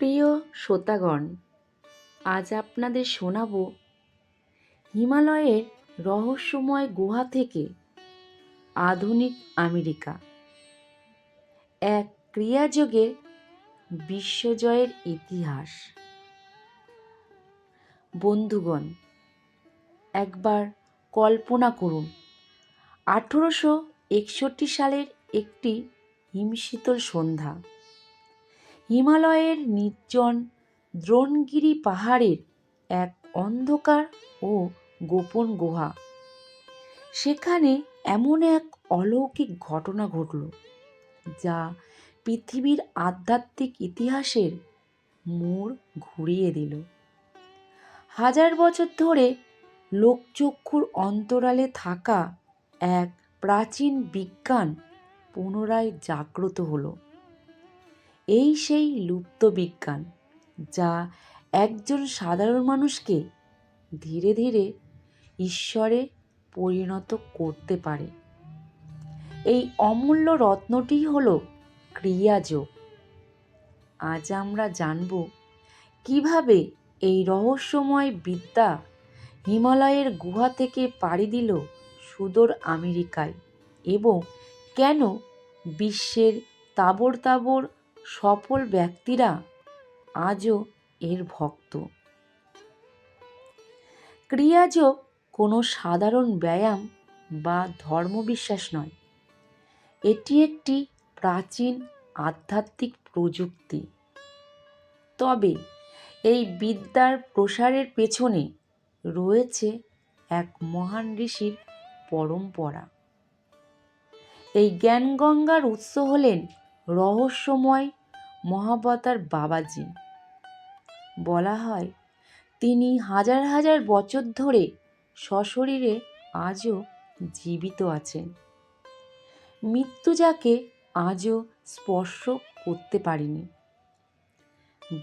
প্রিয় শ্রোতাগণ, আজ আপনাদের শোনাব হিমালয়ের রহস্যময় গুহা থেকে আধুনিক আমেরিকা, এক ক্রিয়াযোগের বিশ্বজয়ের ইতিহাস। বন্ধুগণ, একবার কল্পনা করুন 1861 সালের একটি হিমশীতল সন্ধ্যা। হিমালয়ের নির্জন দ্রোণগিরি পাহাড়ের এক অন্ধকার ও গোপন গুহা। সেখানে এমন এক অলৌকিক ঘটনা ঘটল যা পৃথিবীর আধ্যাত্মিক ইতিহাসের মোড় ঘুরিয়ে দিল। হাজার বছর ধরে লোকচক্ষুর অন্তরালে থাকা এক প্রাচীন বিজ্ঞান পুনরায় জাগ্রত হলো। এই সেই লুপ্ত বিজ্ঞান যা একজন সাধারণ মানুষকে ধীরে ধীরে ঈশ্বরে পরিণত করতে পারে। এই অমূল্য রত্নটি হলো ক্রিয়াযোগ। আজ আমরা জানব কিভাবে এই রহস্যময় বিদ্যা হিমালয়ের গুহা থেকে পাড়ি দিল সুদূর আমেরিকায় এবং কেন বিশ্বের তাবড় তাবড় সফল ব্যক্তিরা আজও এর ভক্ত। ক্রিয়াযোগ কোনো সাধারণ ব্যায়াম বা ধর্মবিশ্বাস নয়, এটি একটি প্রাচীন আধ্যাত্মিক প্রযুক্তি। তবে এই বিদ্যার প্রসারের পেছনে রয়েছে এক মহান ঋষির পরম্পরা। এই জ্ঞানগঙ্গার উৎস হলেন রহস্যময় মহাবতার বাবাজি। বলা হয় তিনি হাজার হাজার বছর ধরে সশরীরে আজও জীবিত আছেন। মৃত্যু যাকে আজও স্পর্শ করতে পারেনি।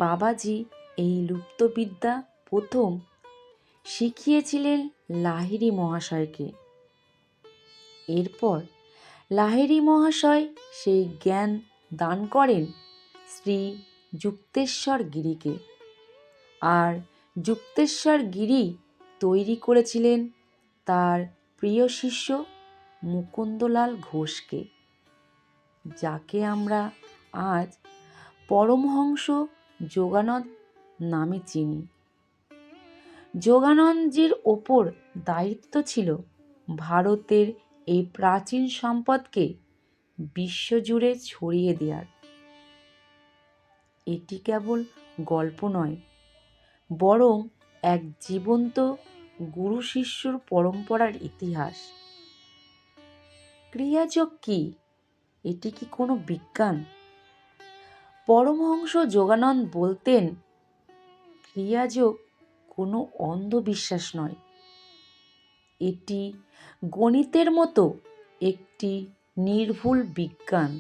বাবাজি এই লুপ্তবিদ্যা প্রথম শিখিয়েছিলেন লাহিড়ী মহাশয়কে। এরপর লাহিড়ী মহাশয় সেই জ্ঞান দান করেন শ্রী যুক্তেশ্বর গিরিকে, আর যুক্তেশ্বর গিরি তৈরি করেছিলেন তার প্রিয় শিষ্য মুকুন্দলাল ঘোষকে, যাকে আমরা আজ পরমহংস যোগানন্দ নামে চিনি। যোগানন্দজির ওপর দায়িত্ব ছিল ভারতের এই প্রাচীন সম্পদকে বিশ্বজুড়ে ছড়িয়ে দেওয়ার। এটি কেবল গল্প নয়, বরং এক জীবন্ত গুরু শিষ্যর পরম্পরার ইতিহাস। ক্রিয়াযোগ কি? এটি কি কোনো বিজ্ঞান? পরমহংস যোগানন্দ বলতেন, ক্রিয়াযোগ কোনো অন্ধবিশ্বাস নয়, এটি গণিতের মতো একটি নির্ভুল বিজ্ঞান।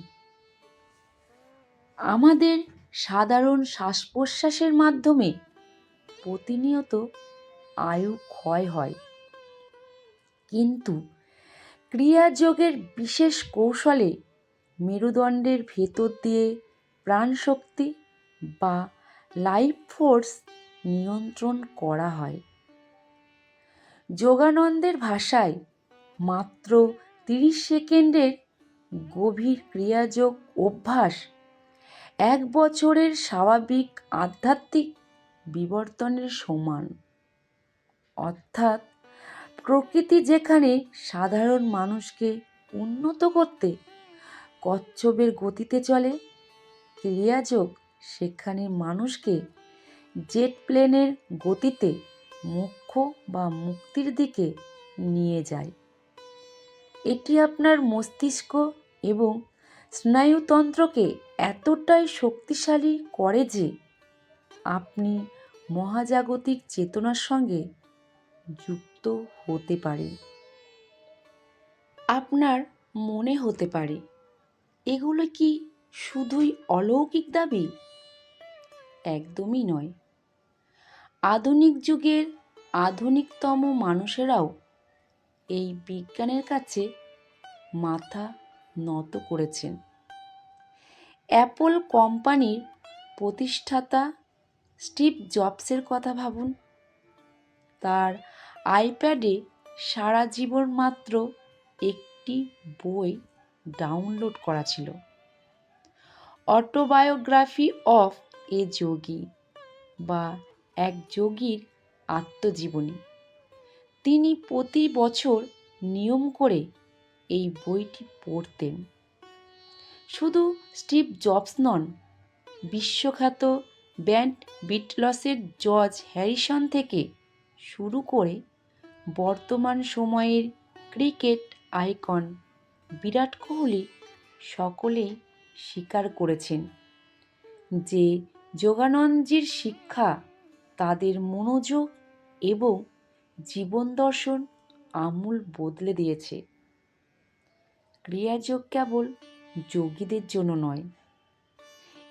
আমাদের সাধারণ শ্বাস প্রশ্বাসের মাধ্যমে প্রতিনিয়ত আয়ু ক্ষয় হয়, কিন্তু ক্রিয়াযোগের বিশেষ কৌশলে মেরুদণ্ডের ভেতর দিয়ে প্রাণশক্তি বা লাইফ ফোর্স নিয়ন্ত্রণ করা হয়। যোগানন্দের ভাষায় মাত্র 30 সেকেন্ডের গভীর ক্রিয়াযোগ অভ্যাস 1 বছরের স্বাভাবিক আধ্যাত্মিক বিবর্তনের সমান। অর্থাৎ প্রকৃতি যেখানে সাধারণ মানুষকে উন্নত করতে কচ্ছপের গতিতে চলে, ক্রিয়াযোগ সেখানে মানুষকে জেট প্লেনের গতিতে মোক্ষ বা মুক্তির দিকে নিয়ে যায়। এটি আপনার মস্তিষ্ক এবং স্নায়ুতন্ত্রকে এতটাই শক্তিশালী করে যে আপনি মহাজাগতিক চেতনার সঙ্গে যুক্ত হতে পারেন। আপনার মনে হতে পারে, এগুলো কি শুধুই অলৌকিক দাবি? একদমই নয়। আধুনিক যুগের আধুনিকতম মানুষেরাও এই বিজ্ঞানের কাছে মাথা নত করেছেন। অ্যাপল কোম্পানির প্রতিষ্ঠাতা স্টিভ জবসের কথা ভাবুন। তার আইপ্যাডে সারা জীবন মাত্র একটি বই ডাউনলোড করা ছিল, অটোবায়োগ্রাফি অফ এ যোগী বা এক যোগীর আত্মজীবনী। তিনি প্রতি বছর নিয়ম করে এই বইটি পড়তেন। শুধু স্টিভ জবস নন, বিশ্বখ্যাত ব্যান্ড বিটলসের জর্জ হ্যারিসন থেকে শুরু করে বর্তমান সময়ের ক্রিকেট আইকন বিরাট কোহলি সকলেই স্বীকার করেছেন যে যোগানন্দজির শিক্ষা তাদের মনোযোগ এবং জীবন দর্শন আমূল বদলে দিয়েছে। ক্রিয়াযোগ কেবল যোগীদের জন্য নয়,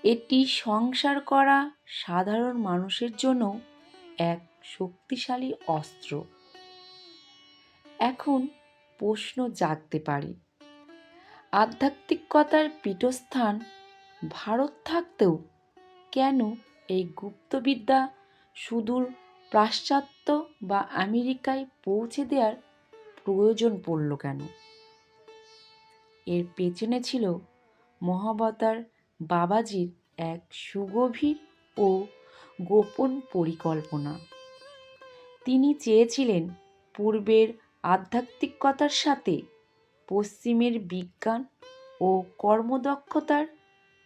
এটি সংসার করা সাধারণ মানুষের জন্য এক শক্তিশালী অস্ত্র। এখন প্রশ্ন জাগতে পারে, আধ্যাত্মিকতার পীঠস্থান ভারত থাকতেও কেন এই গুপ্তবিদ্যা সুদূর পাশ্চাত্য বা আমেরিকায় পৌঁছে দেওয়ার প্রয়োজন পড়ল কেন? এর পেছনে ছিল মহাবতার বাবাজির এক সুগভীর ও গোপন পরিকল্পনা। তিনি চেয়েছিলেন পূর্বের আধ্যাত্মিকতার সাথে পশ্চিমের বিজ্ঞান ও কর্মদক্ষতার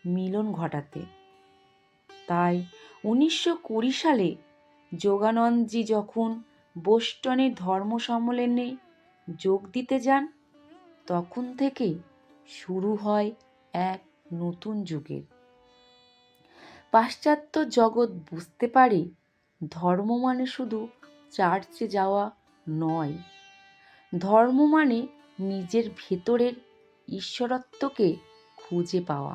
মিলন ঘটাতে। তাই 1920 সালে যোগানন্দজি যখন বোস্টনে ধর্ম সম্মেলনে যোগ দিতে যান, তখন থেকেই শুরু হয় এক নতুন যুগের। পাশ্চাত্য জগৎ বুঝতে পারে ধর্ম মানে শুধু চার্চে যাওয়া নয়, ধর্ম মানে নিজের ভেতরের ঈশ্বরত্বকে খুঁজে পাওয়া।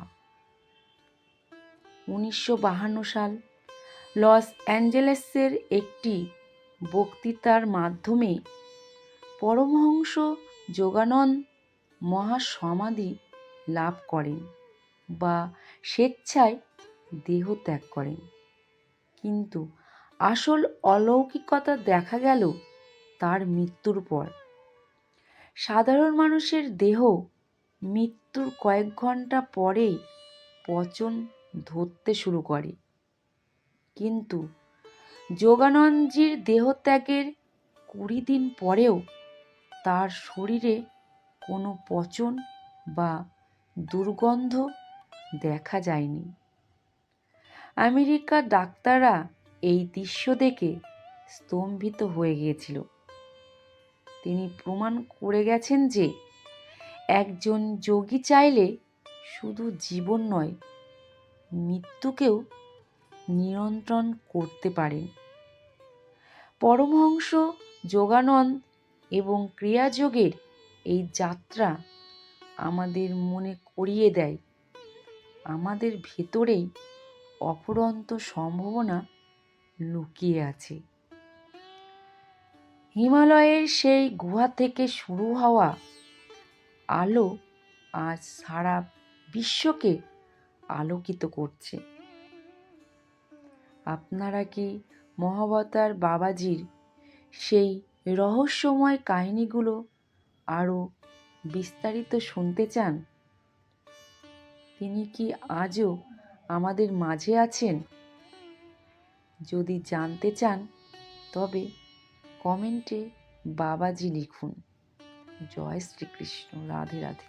1952 সাল লস অ্যাঞ্জেলেসের একটি বক্তৃতার মাধ্যমে পরমহংস যোগানন্দ মহাসমাধি লাভ করেন বা স্বেচ্ছায় দেহ ত্যাগ করেন। কিন্তু আসল অলৌকিকতা দেখা গেল তার মৃত্যুর পর। সাধারণ মানুষের দেহ মৃত্যুর কয়েক ঘন্টা পরেই পচন ধরতে শুরু করে, কিন্তু যোগানন্দজির দেহত্যাগের 20 দিন পরেও তার শরীরে কোনো পচন বা দুর্গন্ধ দেখা যায়নি। আমেরিকার ডাক্তাররা এই দৃশ্য দেখে স্তম্ভিত হয়ে গিয়েছিল। তিনি প্রমাণ করে গেছেন যে একজন যোগী চাইলে শুধু জীবন নয়, মৃত্যুকেও নিয়ন্ত্রণ করতে পারেন। পরমহংস যোগানন্দ এবং ক্রিয়াযোগের এই যাত্রা আমাদের মনে করিয়ে দেয় আমাদের ভেতরেই অফুরন্ত সম্ভাবনা লুকিয়ে আছে। হিমালয়ের সেই গুহা থেকে শুরু হওয়া আলো আজ সারা বিশ্বকে আলোকিত করছে। আপনারা কি মহাবতার বাবাজির সেই রহস্যময় কাহিনীগুলো আরও বিস্তারিত শুনতে চান? তিনি কি আজও আমাদের মাঝে আছেন? যদি জানতে চান তবে কমেন্টে বাবাজি লিখুন। জয় শ্রীকৃষ্ণ। রাধে রাধে।